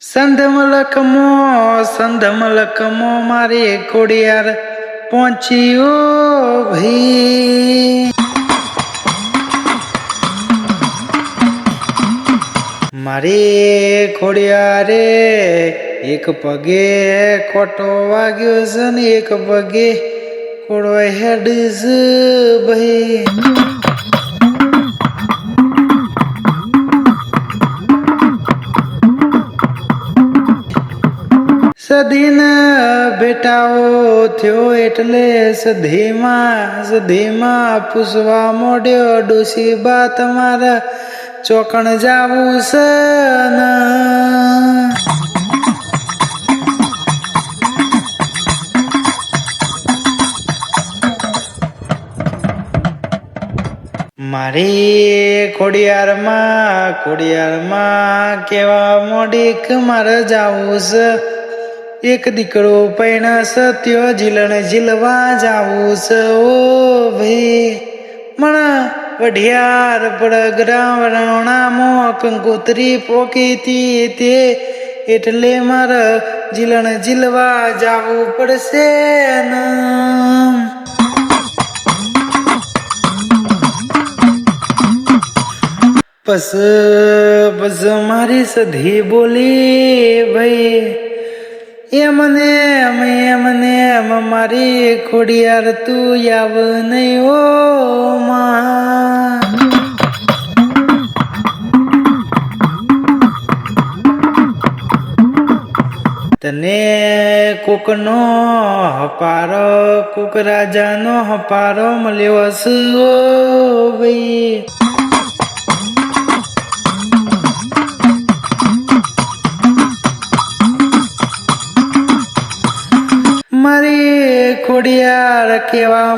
સંધમલકમો મારે ખોડિયાર પહોંચ્યો ભાઈ। મારે ખોડિયારે એક પગે ખોટો વાગ્યો છે ને એક પગે ખોડો હેડ છે ભાઈ। સધીના બેટાઓ થયો એટલે સધીમાં પૂછવા મોડ્યો ડોસી બા તમારા ચોકણ જાવું છે ને? મારી ખોડિયારમાં કેવા મોડી કે મારે જાવું છે। એક દીકરો પૈણા સત્યો જીલણ જીલવા જાવું છે ઓ ભાઈ। મણા વઢિયાર પડગરાવણામો કંકોત્રી પોકીતી તે એટલે મારે જીલણ જીલવા જાવું પડશે ને। બસ મારી સધી બોલી ભાઈ એમને મારી ખોડિયાર તું આવ નહીં ઓ માં। તને કોકનો હપારો કોક રાજાનો હપારો મળ્યો હશે ઓ ભાઈ। મારી ખોડિયાર કેવા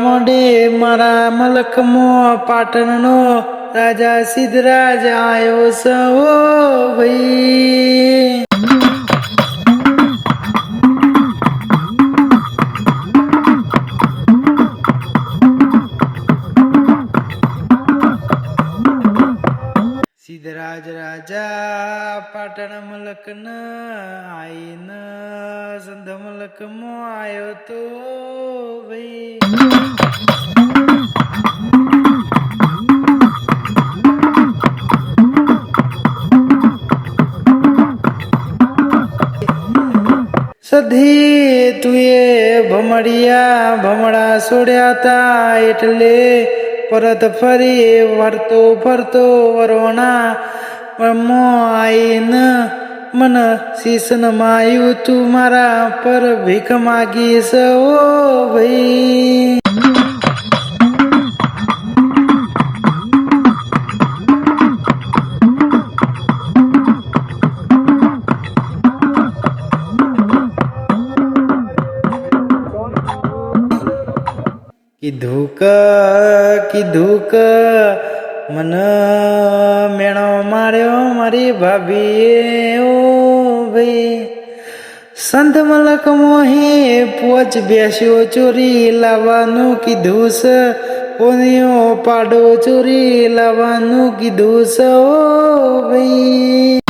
મોઢે મારા મલકમો પાટણનો રાજા સિદ્ધરાજ આવ્યો છે ઓ ભાઈ। સિદ્ધરાજ રાજા પાટણ મલકન આઈન સંધ મલકમો આવ્યો તો ભાઈ। સધી તુએ ભમડા છોડ્યા તા એટલે પરત ફરી ફરતો વરોણા મો આઈન મન શીશન માયું તું મારા પર ભીખ માગી છે ઓ ભાઈ। કીધું કે મન મેણો માર્યો મારી ભાભીએ ઓ ભાઈ। સંત મલક મોહી પોચ બેસ્યો ચોરી લાવવાનું કીધું છે પોનિયો પાડો ચોરી લાવવાનું કીધું છે ઓ ભાઈ।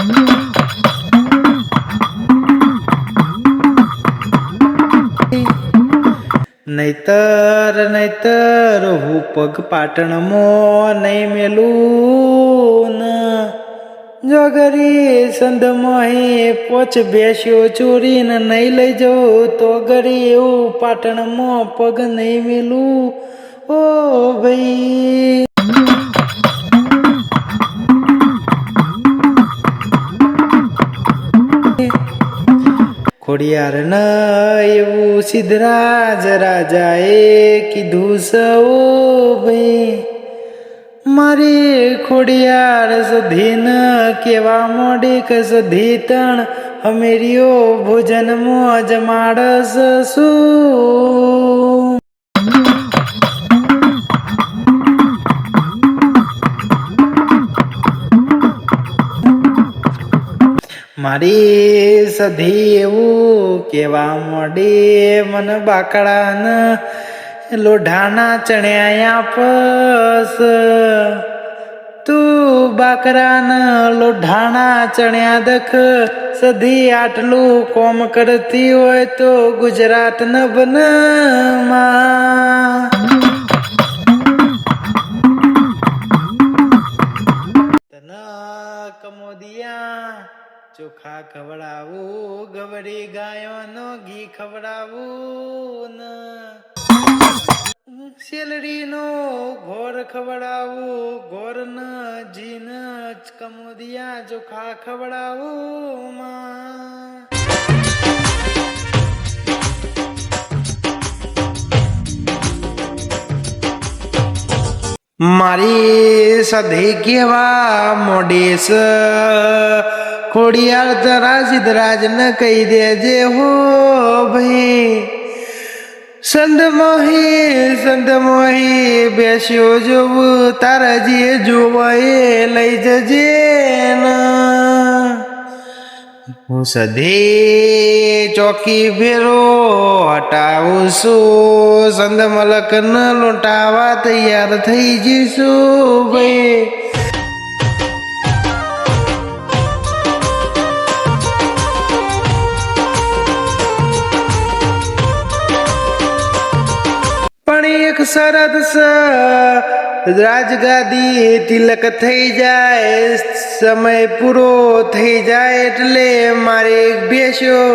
નહીતર હું પગ પાટણમાં નહીં મેલું ને જોગરી સંધ મોહી પોચ બેસ્યો ચોરીને નહીં લઈ જવું તો ગરી એવું પાટણમાં પગ નહીં મેલું ઓ ભાઈ। ખોડિયાર ન એવું સિદ્ધરાજ રાજાએ કીધું છે ઓ ભાઈ। મારી ખોડિયાર સધીન કેવા મોડી કે સધી તણ હમેરિયો ભોજનમાં જમાડસ શું? મારી સધી એવું કેવા મોડી મન બાકડાને લોઢાના ચણ્યા આપસ તું બાકરાના લોઢાણા ચણ્યા દખ સધી આટલું કોમ કરતી હોય તો ગુજરાત ન બનમાં તના કમોદિયા ચોખા ખવડાવું ગવડી ગાયોનો ઘી ખવડાવું ન શેલડીનો ઘોર ખવડાવું ઘોર ન જીન કમોદિયા ચોખા ખવડાવું માં મારી સધી કેવા મોડીસ ખોડિયાર તરા સિદ્ધરાજ ન કહી દેજે હો ભાઈ સંત મોહી બેસ્યો જોવું તારા જે જોવા એ લઈ જજે હું સધી ચોકી ફેરો હટાવું છું સંત મલક ન લૂંટાવા તૈયાર થઈ જઈશું ભાઈ પણ એક શરત રાજગાદી તિલક થઈ જાય સમય પૂરો થઈ જાય એટલે મારે એક બેસ્યો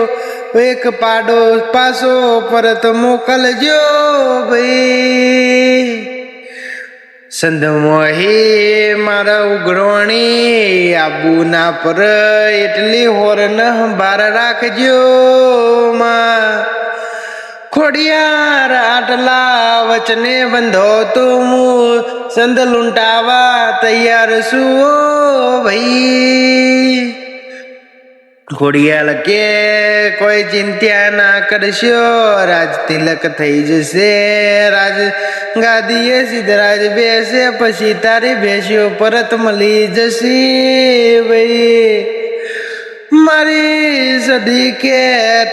એક પાડો પાછો પરત મોકલજો ભાઈ સંધમોહી મારા ઉઘરોણી આબુ ના પર એટલી હોર ન બાર રાખજો માં ખોડિયાર આટલા વચને બંધો તો હું સંદ લૂંટાવા તૈયાર છું ભાઈ ખોડિયાર કે કોઈ ચિંતા ના કરશો રાજ તિલક થઈ જશે રાજ ગાદીએ સિદ્ધરાજ બેસે પછી તારી બેસ્યો પરત મળી જશે ભાઈ મારી સધી કે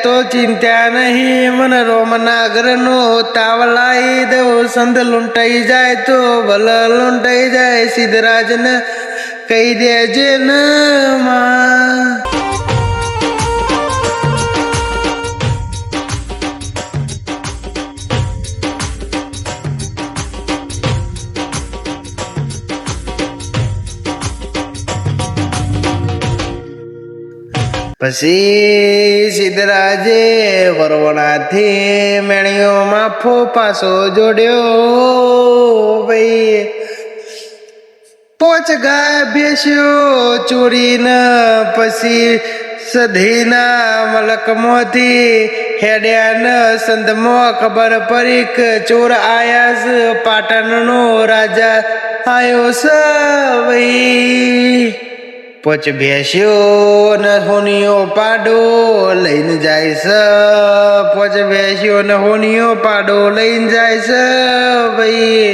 તો ચિંતા નહીં મને રોમનાગર નો તાવલાઈ દઉં સંત લૂંટાઈ જાય તો ભલ લૂંટાઈ જાય સિદ્ધરાજ ને કહી દેજે ન માં પછી સિદ્ધરાજે વરવણાથી મેણીઓ માફો પાસો જોડ્યો ભાઈ પોચ ગાય બેસ્યો ચોરીને પછી સધીના મલકમાંથી હેડ્યા ન સંતમાં ખબર પડી કે ચોર આયા પાટણનો રાજા આયો છે ભાઈ પોચ ભેસ્યો ને હોનિયો પાડો લઈને જાય છે પોચ ભેસ્યો ને હોનિયો પાડો લઈને જાય છે ભાઈ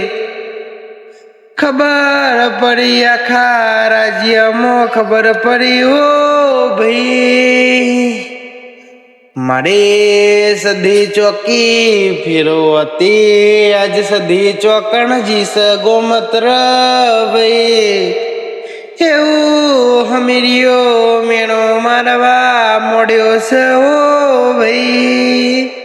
ખબર પડી આખા રાજ્યમાં ખબર પડી હો ભાઈ મારે સધી ચોકી ફેરો હતી આજ સધી ચોકણ જીસ ગોમત્ર ભાઈ એવું હમીરિયો મેણો મારવા મોડ્યો છે ઓ ભાઈ